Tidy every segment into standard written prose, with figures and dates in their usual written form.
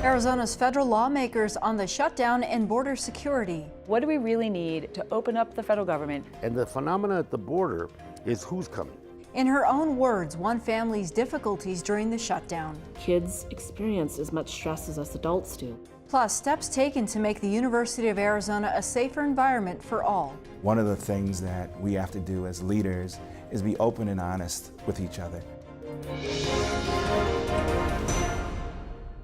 Arizona's federal lawmakers on the shutdown and border security. What do we really need to open up the federal government? And the phenomena at the border is who's coming. In her own words, one family's difficulties during the shutdown. Kids experience as much stress as us adults do. Plus, steps taken to make the University of Arizona a safer environment for all. One of the things that we have to do as leaders is be open and honest with each other.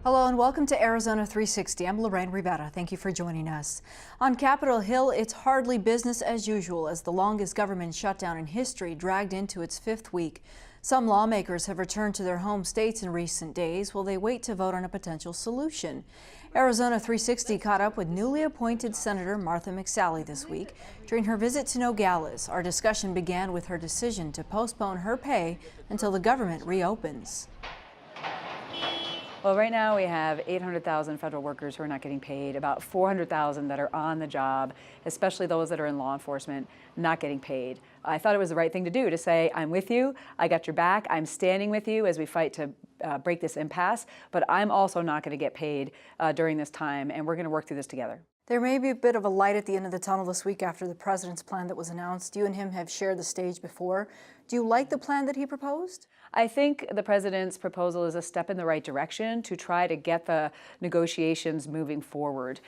Hello and welcome to Arizona 360. I'm Lorraine Rivera. Thank you for joining us. On Capitol Hill, it's hardly business as usual as the longest government shutdown in history dragged into its fifth week. Some lawmakers have returned to their home states in recent days while they wait to vote on a potential solution. Arizona 360 caught up with newly appointed Senator Martha McSally this week. During her visit to Nogales, our discussion began with her decision to postpone her pay until the government reopens. Well, right now we have 800,000 federal workers who are not getting paid, about 400,000 that are on the job, especially those that are in law enforcement, not getting paid. I thought it was the right thing to do to say, I'm with you, I got your back, I'm standing with you as we fight to break this impasse, but I'm also not going to get paid during this time, and we're going to work through this together. There may be a bit of a light at the end of the tunnel this week after the president's plan that was announced. You and him have shared the stage before. Do you like the plan that he proposed? I think the president's proposal is a step in the right direction to try to get the negotiations moving forward.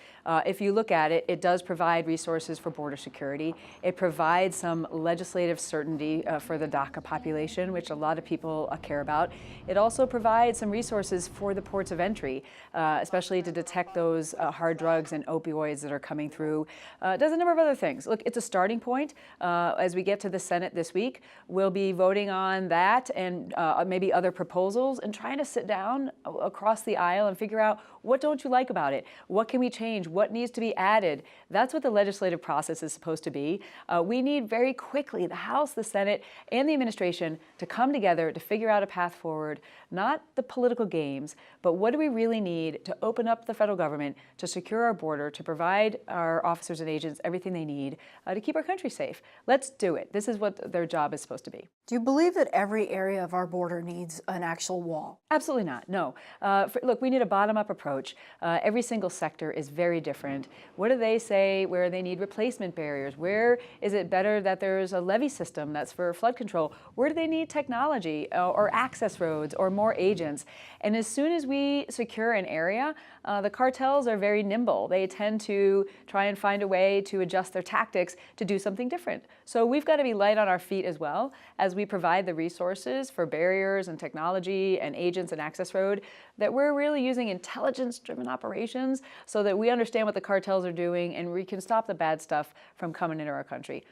If you look at it, it does provide resources for border security. It provides some legislative certainty for the DACA population, which a lot of people care about. It also provides some resources for the ports of entry, especially to detect those hard drugs and opioids that are coming through. It does a number of other things. Look, it's a starting point. As we get to the Senate this week, we'll be voting on that and maybe other proposals and trying to sit down across the aisle and figure out what don't you like about it? What can we change? What needs to be added? That's what the legislative process is supposed to be. We need very quickly the House, the Senate, and the administration to come together to figure out a path forward, not the political games, but what do we really need to open up the federal government, to secure our border, to provide our officers and agents everything they need to keep our country safe. Let's do it. This is what their job is supposed to be. Do you believe that every area of our border needs an actual wall? Absolutely not, no. Look, we need a bottom-up approach. Every single sector is very different. What do they say where they need replacement barriers? Where is it better that there's a levee system that's for flood control? Where do they need technology or access roads or more agents? And as soon as we secure an area, the cartels are very nimble. They tend to try and find a way to adjust their tactics to do something different. So we've got to be light on our feet as well as we provide the resources for barriers and technology and agents and access road, that we're really using intelligence-driven operations so that we understand what the cartels are doing and we can stop the bad stuff from coming into our country.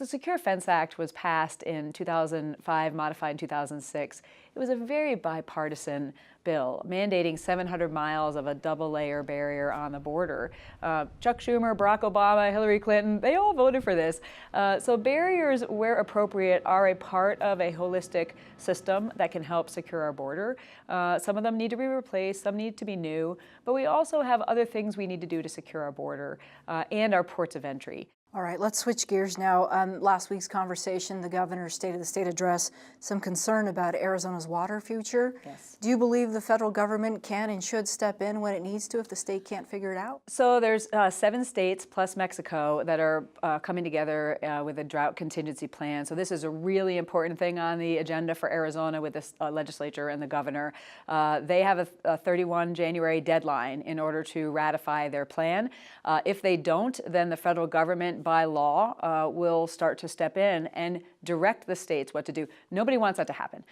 The Secure Fence Act was passed in 2005, modified in 2006. It was a very bipartisan bill mandating 700 miles of a double-layer barrier on the border. Chuck Schumer, Barack Obama, Hillary Clinton, they all voted for this. So barriers, where appropriate, are a part of a holistic system that can help secure our border. Some of them need to be replaced, some need to be new, but we also have other things we need to do to secure our border and our ports of entry. All right, let's switch gears now. Last week's conversation, the governor's State of the State address, some concern about Arizona's water future. Yes. Do you believe the federal government can and should step in when it needs to if the state can't figure it out? So there's 7 states plus Mexico that are coming together with a drought contingency plan. So this is a really important thing on the agenda for Arizona with this legislature and the governor. They have a 31 January deadline in order to ratify their plan. If they don't, then the federal government by law will start to step in and direct the states what to do. Nobody wants that to happen.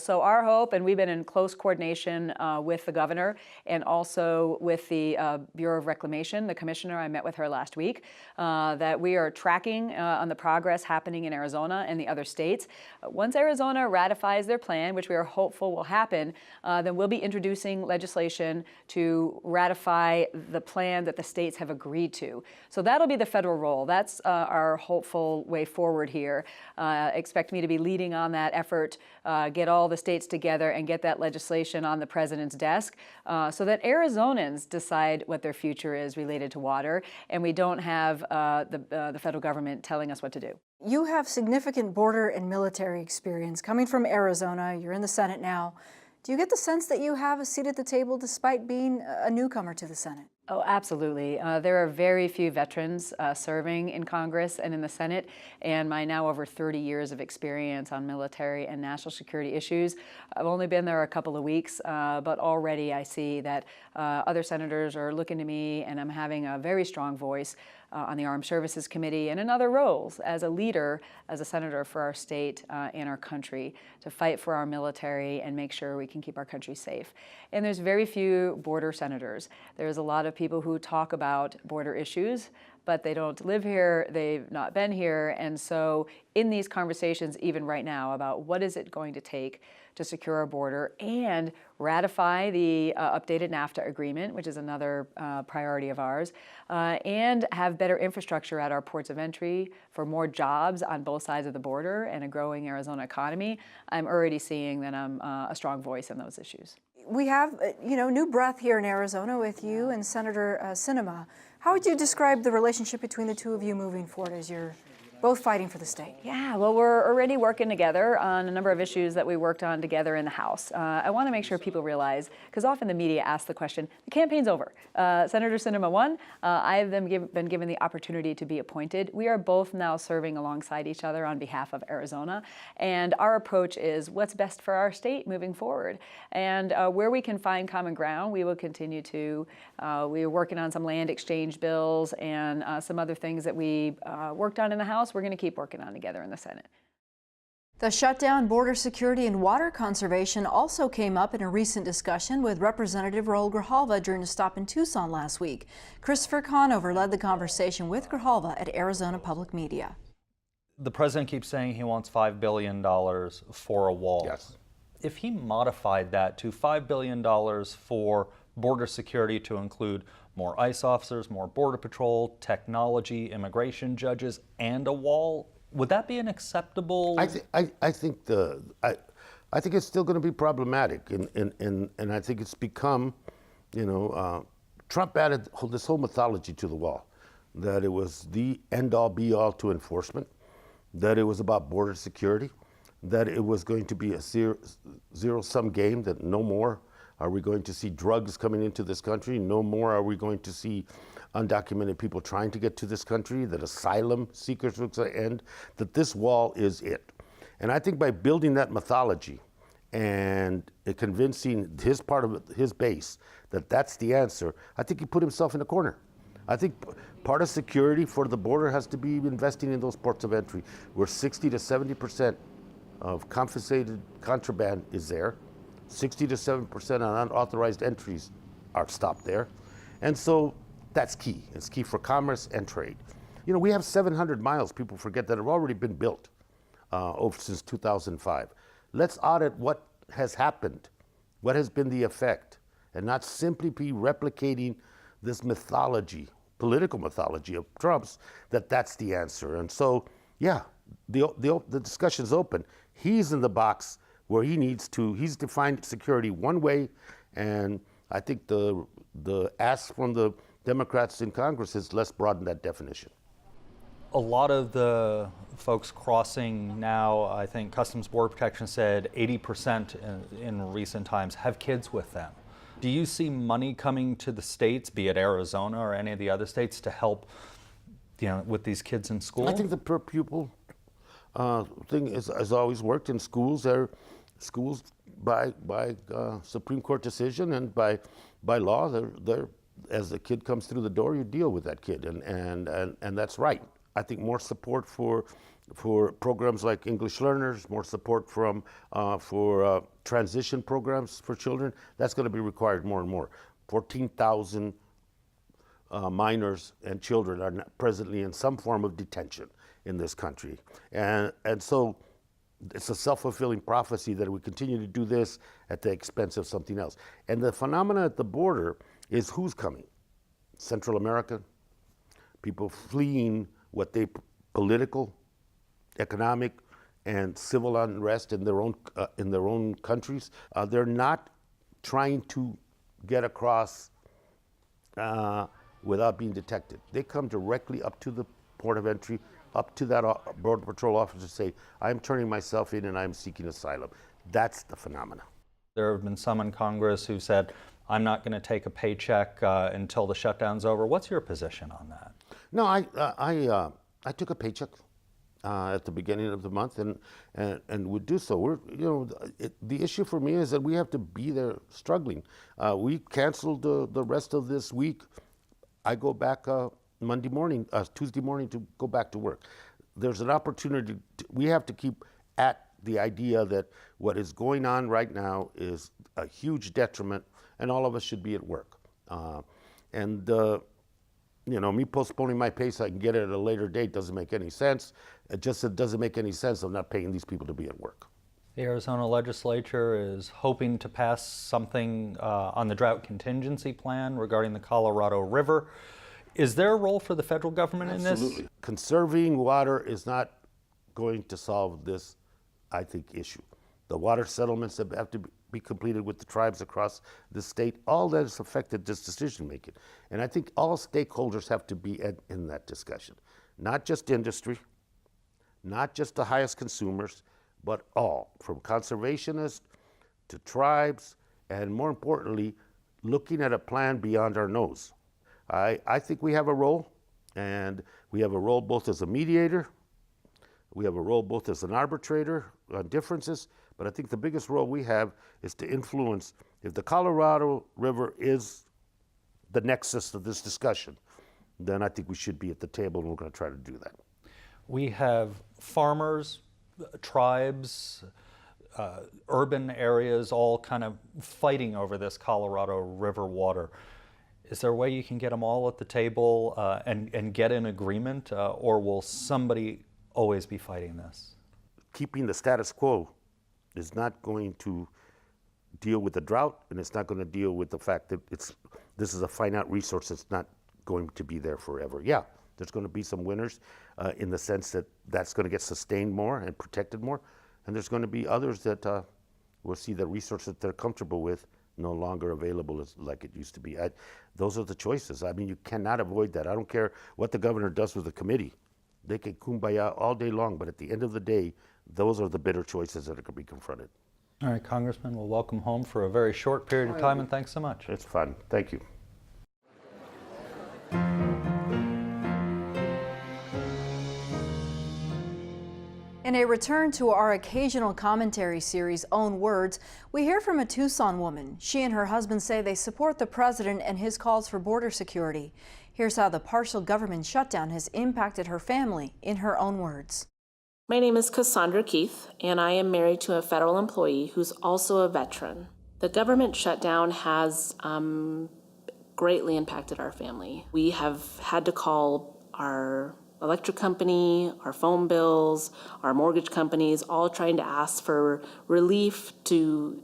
So our hope, and we've been in close coordination with the governor and also with the Bureau of Reclamation, the commissioner, I met with her last week, that we are tracking on the progress happening in Arizona and the other states. Once Arizona ratifies their plan, which we are hopeful will happen, then we'll be introducing legislation to ratify the plan that the states have agreed to. So that'll be the federal role. That's our hopeful way forward here. Expect me to be leading on that effort, get all the states together and get that legislation on the president's desk so that Arizonans decide what their future is related to water, and we don't have the federal government telling us what to do. You have significant border and military experience coming from Arizona. You're in the Senate now. Do you get the sense that you have a seat at the table despite being a newcomer to the Senate? Oh, absolutely. There are very few veterans serving in Congress and in the Senate, and my now over 30 years of experience on military and national security issues. I've only been there a couple of weeks, but already I see that other senators are looking to me, and I'm having a very strong voice on the Armed Services Committee and in other roles as a leader, as a senator for our state and our country, to fight for our military and make sure we can keep our country safe. And there's very few border senators. There's a lot of people who talk about border issues, but they don't live here, they've not been here, and so in these conversations, even right now, about what is it going to take to secure our border and ratify the updated NAFTA agreement, which is another priority of ours, and have better infrastructure at our ports of entry for more jobs on both sides of the border and a growing Arizona economy, I'm already seeing that I'm a strong voice in those issues. We have, new breath here in Arizona with you and Senator Sinema. How would you describe the relationship between the two of you moving forward as you're both fighting for the state? Yeah, well, we're already working together on a number of issues that we worked on together in the House. I want to make sure people realize, because often the media asks the question, the campaign's over. Senator Sinema won. I've been given the opportunity to be appointed. We are both now serving alongside each other on behalf of Arizona, and our approach is what's best for our state moving forward. And where we can find common ground, we will continue to. We're working on some land exchange bills and some other things that we worked on in the House. We're going to keep working on together in the Senate. The shutdown, border security, and water conservation also came up in a recent discussion with Representative Raul Grijalva during a stop in Tucson last week. Christopher Conover led the conversation with Grijalva at Arizona Public Media. The president keeps saying he wants $5 billion for a wall. Yes. If he modified that to $5 billion for border security to include more ICE officers, more Border Patrol, technology, immigration judges, and a wall, would that be an acceptable? I think it's still going to be problematic, and I think it's become, Trump added this whole mythology to the wall, that it was the end-all be-all to enforcement, that it was about border security, that it was going to be a zero-sum game, that no more are we going to see drugs coming into this country, no more are we going to see undocumented people trying to get to this country, that asylum seekers will end, that this wall is it. And I think by building that mythology and convincing his part of his base that that's the answer, I think he put himself in a corner. I think part of security for the border has to be investing in those ports of entry, where 60 to 70% of confiscated contraband is there. 60 to 7% on unauthorized entries are stopped there. And so that's key. It's key for commerce and trade. We have 700 miles, people forget, that have already been built since 2005. Let's audit what has happened, what has been the effect, and not simply be replicating this mythology, political mythology of Trump's, that's the answer. And so, yeah, the discussion's open. He's in the box where he's defined security one way, and I think the ask from the Democrats in Congress is let's broaden that definition. A lot of the folks crossing now, I think Customs Border Protection said 80% in recent times have kids with them. Do you see money coming to the states, be it Arizona or any of the other states, to help with these kids in school? I think the per pupil thing has always worked in schools. Schools by Supreme Court decision and by law, they're as the kid comes through the door, you deal with that kid, and that's right. I think more support for programs like English learners, more support for transition programs for children. That's going to be required more and more. 14,000 minors and children are presently in some form of detention in this country, and so it's a self-fulfilling prophecy that we continue to do this at the expense of something else. And the phenomena at the border is who's coming? Central America, people fleeing what they political, economic, and civil unrest in their own countries. They're not trying to get across without being detected. They come directly up to the port of entry, up to that Border Patrol officer, say, I'm turning myself in and I'm seeking asylum. That's the phenomena. There have been some in Congress who said, I'm not going to take a paycheck until the shutdown's over. What's your position on that? No, I took a paycheck at the beginning of the month and would do so. The issue for me is that we have to be there struggling. We canceled the rest of this week. I go back Tuesday morning to go back to work. There's an opportunity. We have to keep at the idea that what is going on right now is a huge detriment, and all of us should be at work. Me postponing my pay so I can get it at a later date doesn't make any sense. It doesn't make any sense of not paying these people to be at work. The Arizona legislature is hoping to pass something on the drought contingency plan regarding the Colorado River. Is there a role for the federal government in this? Absolutely. Conserving water is not going to solve this, I think, issue. The water settlements that have to be completed with the tribes across the state, all that has affected this decision making. And I think all stakeholders have to be in that discussion. Not just industry, not just the highest consumers, but all, from conservationists to tribes, and more importantly, looking at a plan beyond our nose. I think we have a role, and we have a role both as a mediator, we have a role both as an arbitrator on differences, but I think the biggest role we have is to influence. If the Colorado River is the nexus of this discussion, then I think we should be at the table, and we're going to try to do that. We have farmers, tribes, urban areas all kind of fighting over this Colorado River water. Is there a way you can get them all at the table and get an agreement, or will somebody always be fighting this? Keeping the status quo is not going to deal with the drought, and it's not going to deal with the fact that this is a finite resource that's not going to be there forever. Yeah, there's going to be some winners in the sense that that's going to get sustained more and protected more, and there's going to be others that will see the resource that they're comfortable with no longer available like it used to be. Those are the choices. I mean, you cannot avoid that. I don't care what the governor does with the committee. They can kumbaya all day long, but at the end of the day, those are the bitter choices that are going to be confronted. All right, Congressman, we'll welcome home for a very short period of time, and thanks so much. It's fun. Thank you. In a return to our occasional commentary series, Own Words, we hear from a Tucson woman. She and her husband say they support the president and his calls for border security. Here's how the partial government shutdown has impacted her family in her own words. My name is Cassandra Keith, and I am married to a federal employee who's also a veteran. The government shutdown has greatly impacted our family. We have had to call our electric company, our phone bills, our mortgage companies, all trying to ask for relief to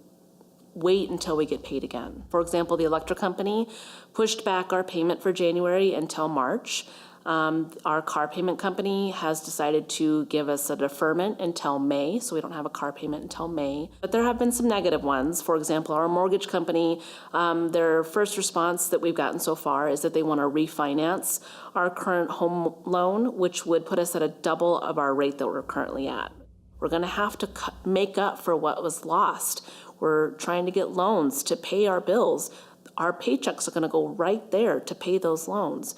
wait until we get paid again. For example, the electric company pushed back our payment for January until March. Our car payment company has decided to give us a deferment until May, so we don't have a car payment until May. But there have been some negative ones. For example, our mortgage company, their first response that we've gotten so far is that they want to refinance our current home loan, which would put us at a double of our rate that we're currently at. We're going to have to make up for what was lost. We're trying to get loans to pay our bills. Our paychecks are going to go right there to pay those loans.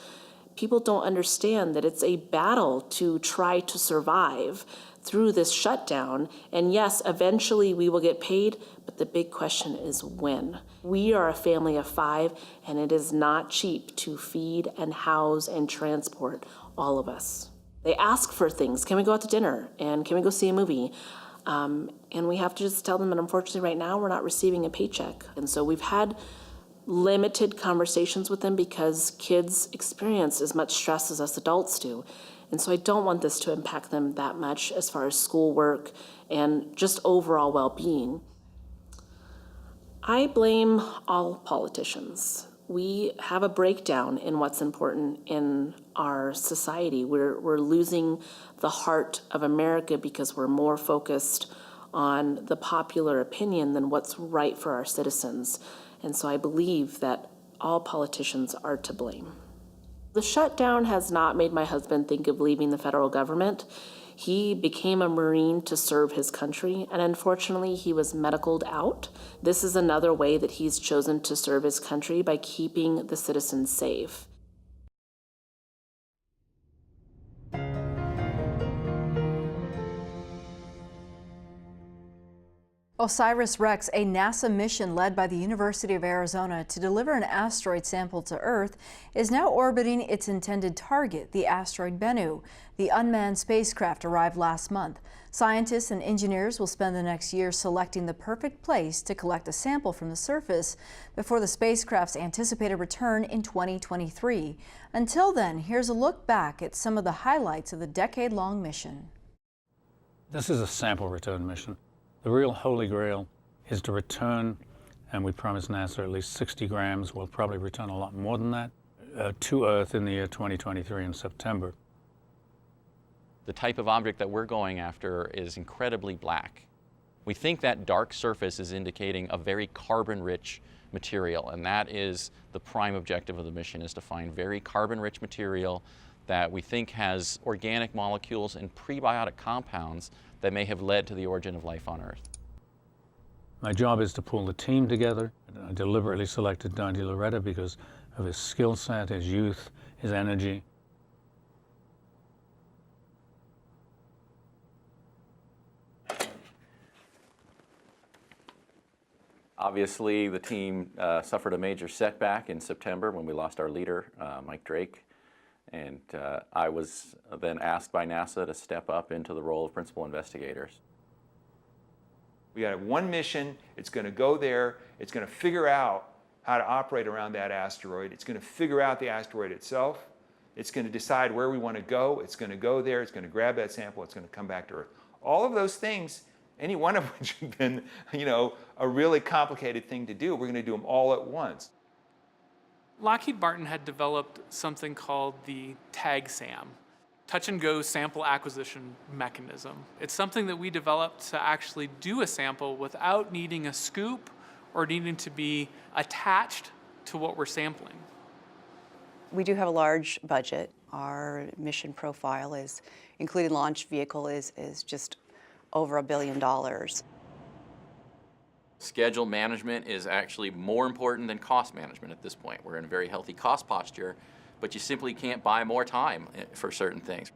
People don't understand that it's a battle to try to survive through this shutdown. And yes, eventually we will get paid, but the big question is when. We are a family of 5, and it is not cheap to feed and house and transport all of us. They ask for things. Can we go out to dinner? And can we go see a movie? And we have to just tell them that unfortunately right now we're not receiving a paycheck. And so we've had limited conversations with them because kids experience as much stress as us adults do. And so I don't want this to impact them that much as far as schoolwork and just overall well-being. I blame all politicians. We have a breakdown in what's important in our society. We're losing the heart of America because we're more focused on the popular opinion than what's right for our citizens. And so I believe that all politicians are to blame. The shutdown has not made my husband think of leaving the federal government. He became a Marine to serve his country, and unfortunately, he was medicaled out. This is another way that he's chosen to serve his country, by keeping the citizens safe. OSIRIS-REx, a NASA mission led by the University of Arizona to deliver an asteroid sample to Earth, is now orbiting its intended target, the asteroid Bennu. The unmanned spacecraft arrived last month. Scientists and engineers will spend the next year selecting the perfect place to collect a sample from the surface before the spacecraft's anticipated return in 2023. Until then, here's a look back at some of the highlights of the decade-long mission. This is a sample return mission. The real holy grail is to return, and we promised NASA at least 60 grams, we'll probably return a lot more than that, to Earth in the year 2023 in September. The type of object that we're going after is incredibly black. We think that dark surface is indicating a very carbon-rich material, and that is the prime objective of the mission, is to find very carbon-rich material that we think has organic molecules and prebiotic compounds that may have led to the origin of life on Earth. My job is to pull the team together. I deliberately selected Dante Loretta because of his skill set, his youth, his energy. Obviously, the team suffered a major setback in September when we lost our leader, Mike Drake. And I was then asked by NASA to step up into the role of principal investigators. We got one mission, it's going to go there, it's going to figure out how to operate around that asteroid, it's going to figure out the asteroid itself, it's going to decide where we want to go, it's going to go there, it's going to grab that sample, it's going to come back to Earth. All of those things, any one of which have been, a really complicated thing to do, we're going to do them all at once. Lockheed Martin had developed something called the TAG-SAM, touch and go sample acquisition mechanism. It's something that we developed to actually do a sample without needing a scoop or needing to be attached to what we're sampling. We do have a large budget. Our mission profile is, including launch vehicle, is just over $1 billion. Schedule management is actually more important than cost management at this point. We're in a very healthy cost posture, but you simply can't buy more time for certain things.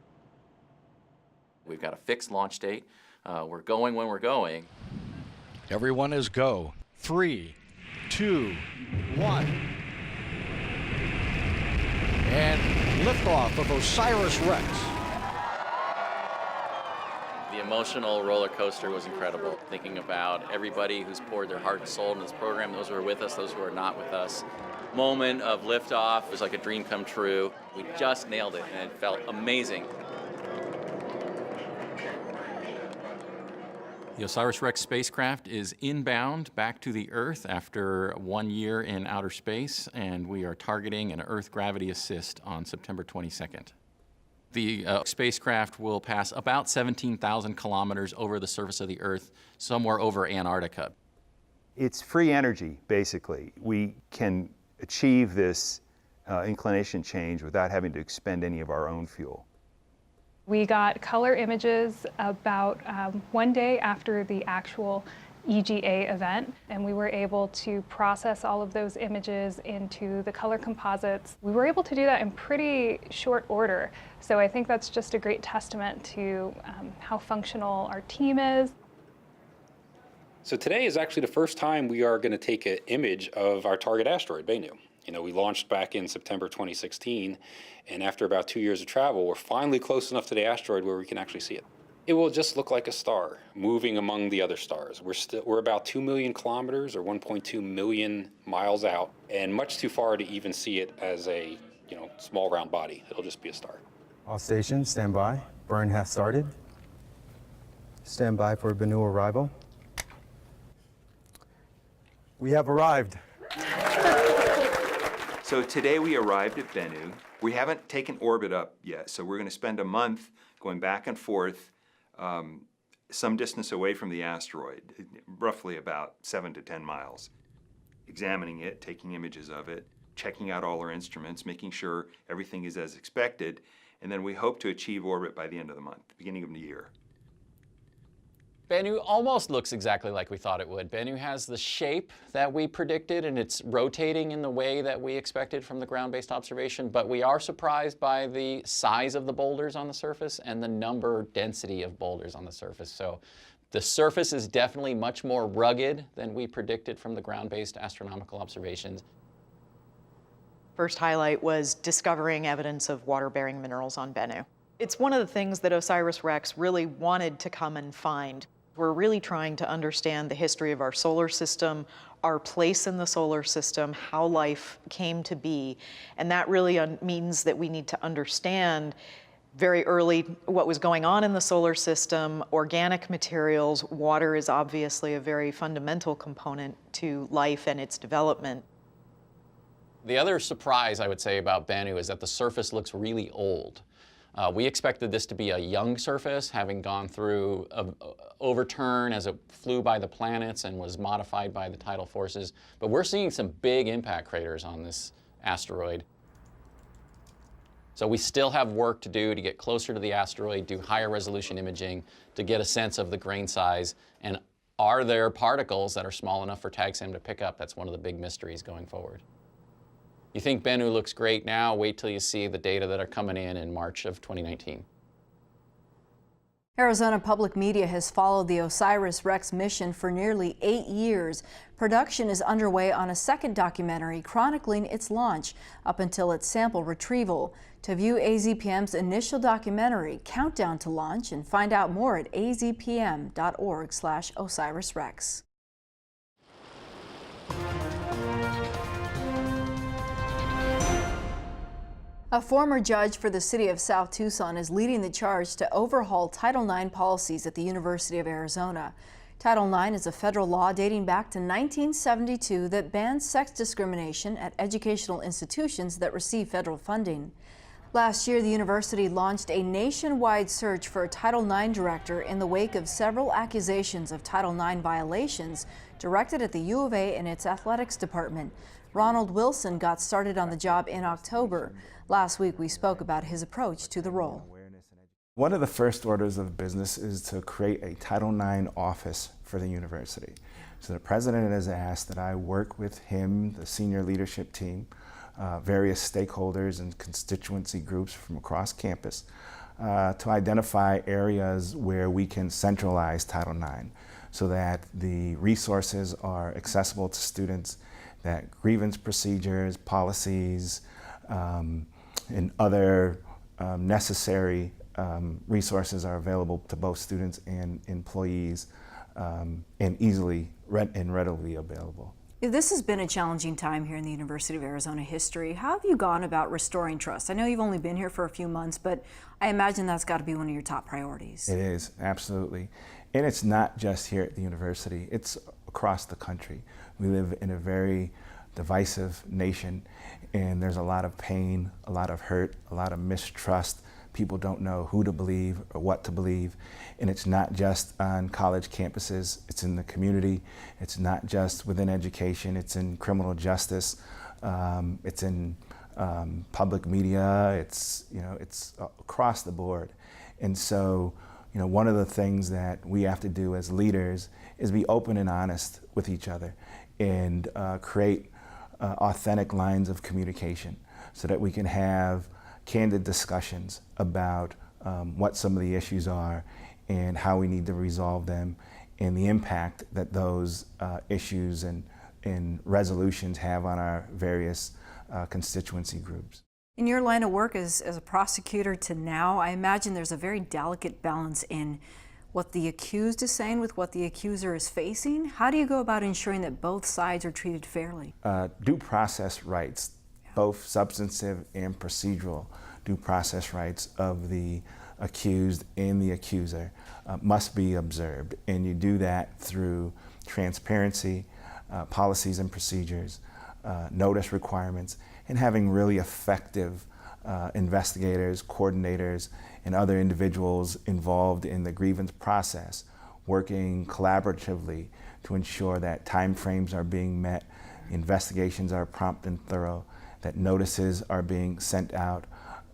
We've got a fixed launch date. We're going when we're going. Everyone is go. 3, 2, 1. And liftoff of OSIRIS-REx. The emotional roller coaster was incredible, thinking about everybody who's poured their heart and soul into this program, those who are with us, those who are not with us. Moment of liftoff was like a dream come true. We just nailed it, and it felt amazing. The OSIRIS-REx spacecraft is inbound back to the Earth after 1 year in outer space, and we are targeting an Earth gravity assist on September 22nd. The spacecraft will pass about 17,000 kilometers over the surface of the Earth, somewhere over Antarctica. It's free energy, basically. We can achieve this inclination change without having to expend any of our own fuel. We got color images about 1 day after the actual EGA event, and we were able to process all of those images into the color composites. We were able to do that in pretty short order, so I think that's just a great testament to how functional our team is. So today is actually the first time we are going to take an image of our target asteroid, Bennu. We launched back in September 2016, and after about 2 years of travel, we're finally close enough to the asteroid where we can actually see it. It will just look like a star moving among the other stars. We're about 2 million kilometers or 1.2 million miles out, and much too far to even see it as a small round body. It'll just be a star. All stations, stand by. Burn has started. Stand by for Bennu arrival. We have arrived. So today we arrived at Bennu. We haven't taken orbit up yet, so we're going to spend a month going back and forth some distance away from the asteroid, roughly about 7 to 10 miles, examining it, taking images of it, checking out all our instruments, making sure everything is as expected, and then we hope to achieve orbit by the end of the month, beginning of the year. Bennu almost looks exactly like we thought it would. Bennu has the shape that we predicted, and it's rotating in the way that we expected from the ground-based observation, but we are surprised by the size of the boulders on the surface and the density of boulders on the surface. So the surface is definitely much more rugged than we predicted from the ground-based astronomical observations. First highlight was discovering evidence of water-bearing minerals on Bennu. It's one of the things that OSIRIS-REx really wanted to come and find. We're really trying to understand the history of our solar system, our place in the solar system, how life came to be. And that really means that we need to understand very early what was going on in the solar system, organic materials. Water is obviously a very fundamental component to life and its development. The other surprise, I would say, about Bennu is that the surface looks really old. We expected this to be a young surface, having gone through an overturn as it flew by the planets and was modified by the tidal forces. But we're seeing some big impact craters on this asteroid. So we still have work to do to get closer to the asteroid, do higher resolution imaging to get a sense of the grain size. And are there particles that are small enough for TAGSAM to pick up? That's one of the big mysteries going forward. You think Bennu looks great now, wait till you see the data that are coming in March of 2019. Arizona Public Media has followed the OSIRIS-REx mission for nearly 8 years. Production is underway on a second documentary chronicling its launch up until its sample retrieval. To view AZPM's initial documentary, Countdown to Launch, and find out more at azpm.org/OSIRIS-REx. A former judge for the city of South Tucson is leading the charge to overhaul Title IX policies at the University of Arizona. Title IX is a federal law dating back to 1972 that bans sex discrimination at educational institutions that receive federal funding. Last year, the university launched a nationwide search for a Title IX director in the wake of several accusations of Title IX violations directed at the U of A and its athletics department. Ronald Wilson got started on the job in October. Last week, we spoke about his approach to the role. One of the first orders of business is to create a Title IX office for the university. So the president has asked that I work with him, the senior leadership team, various stakeholders and constituency groups from across campus to identify areas where we can centralize Title IX so that the resources are accessible to students, that grievance procedures, policies, and other necessary resources are available to both students and employees and easily and readily available. This has been a challenging time here in the University of Arizona history. How have you gone about restoring trust? I know you've only been here for a few months, but I imagine that's got to be one of your top priorities. It is, absolutely. And it's not just here at the university, it's across the country. We live in a very divisive nation, and there's a lot of pain, a lot of hurt, a lot of mistrust. People don't know who to believe or what to believe. And it's not just on college campuses, it's in the community. It's not just within education, it's in criminal justice, it's in public media, it's across the board. And so, one of the things that we have to do as leaders is be open and honest with each other and create authentic lines of communication so that we can have candid discussions about what some of the issues are and how we need to resolve them and the impact that those issues and resolutions have on our various constituency groups. In your line of work as a prosecutor to now, I imagine there's a very delicate balance in what the accused is saying with what the accuser is facing. How do you go about ensuring that both sides are treated fairly? Due process rights, both substantive and procedural due process rights of the accused and the accuser must be observed. And you do that through transparency, policies and procedures, notice requirements, and having really effective investigators, coordinators, and other individuals involved in the grievance process, working collaboratively to ensure that timeframes are being met, investigations are prompt and thorough, that notices are being sent out,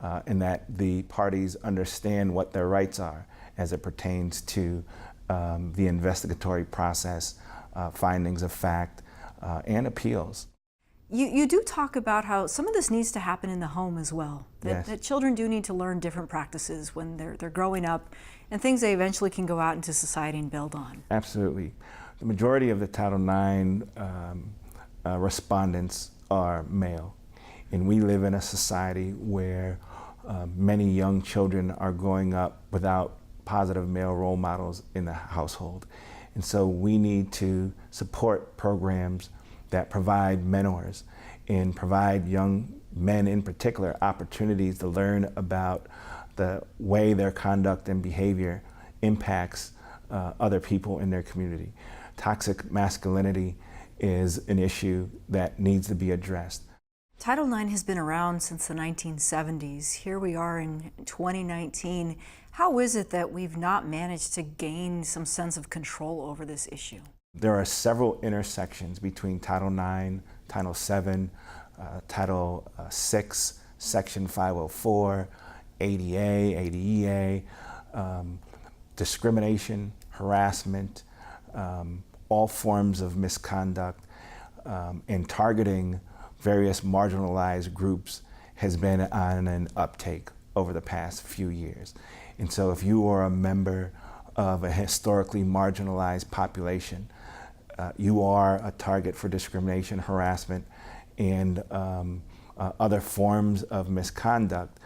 and that the parties understand what their rights are as it pertains to the investigatory process, findings of fact, and appeals. You do talk about how some of this needs to happen in the home as well. Yes. That children do need to learn different practices when they're growing up, and things they eventually can go out into society and build on. Absolutely. The majority of the Title IX respondents are male, and we live in a society where many young children are growing up without positive male role models in the household. And so we need to support programs that provide mentors and provide young men in particular opportunities to learn about the way their conduct and behavior impacts other people in their community. Toxic masculinity is an issue that needs to be addressed. Title IX has been around since the 1970s. Here we are in 2019. How is it that we've not managed to gain some sense of control over this issue? There are several intersections between Title IX, Title VII, Title VI, Section 504, ADA, ADEA, discrimination, harassment, all forms of misconduct, and targeting various marginalized groups has been on an uptake over the past few years. And so if you are a member of a historically marginalized population, you are a target for discrimination, harassment, and other forms of misconduct.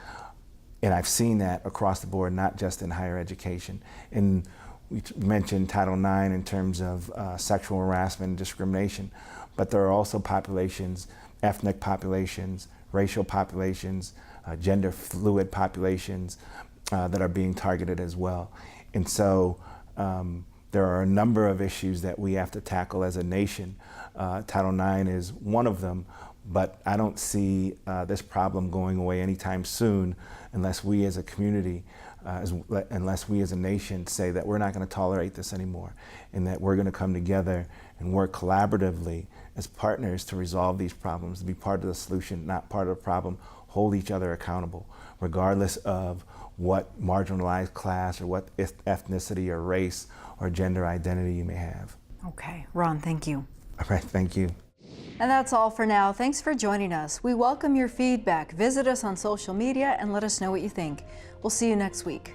And I've seen that across the board, not just in higher education. And we mentioned Title IX in terms of sexual harassment and discrimination, but there are also populations, ethnic populations, racial populations, gender fluid populations that are being targeted as well. And so there are a number of issues that we have to tackle as a nation. Title IX is one of them, but I don't see this problem going away anytime soon unless we as a community, unless we as a nation say that we're not going to tolerate this anymore, and that we're going to come together and work collaboratively as partners to resolve these problems, to be part of the solution, not part of the problem, hold each other accountable, regardless of what marginalized class or what ethnicity or race or gender identity you may have. Okay, Ron, thank you. All right, thank you. And that's all for now. Thanks for joining us. We welcome your feedback. Visit us on social media and let us know what you think. We'll see you next week.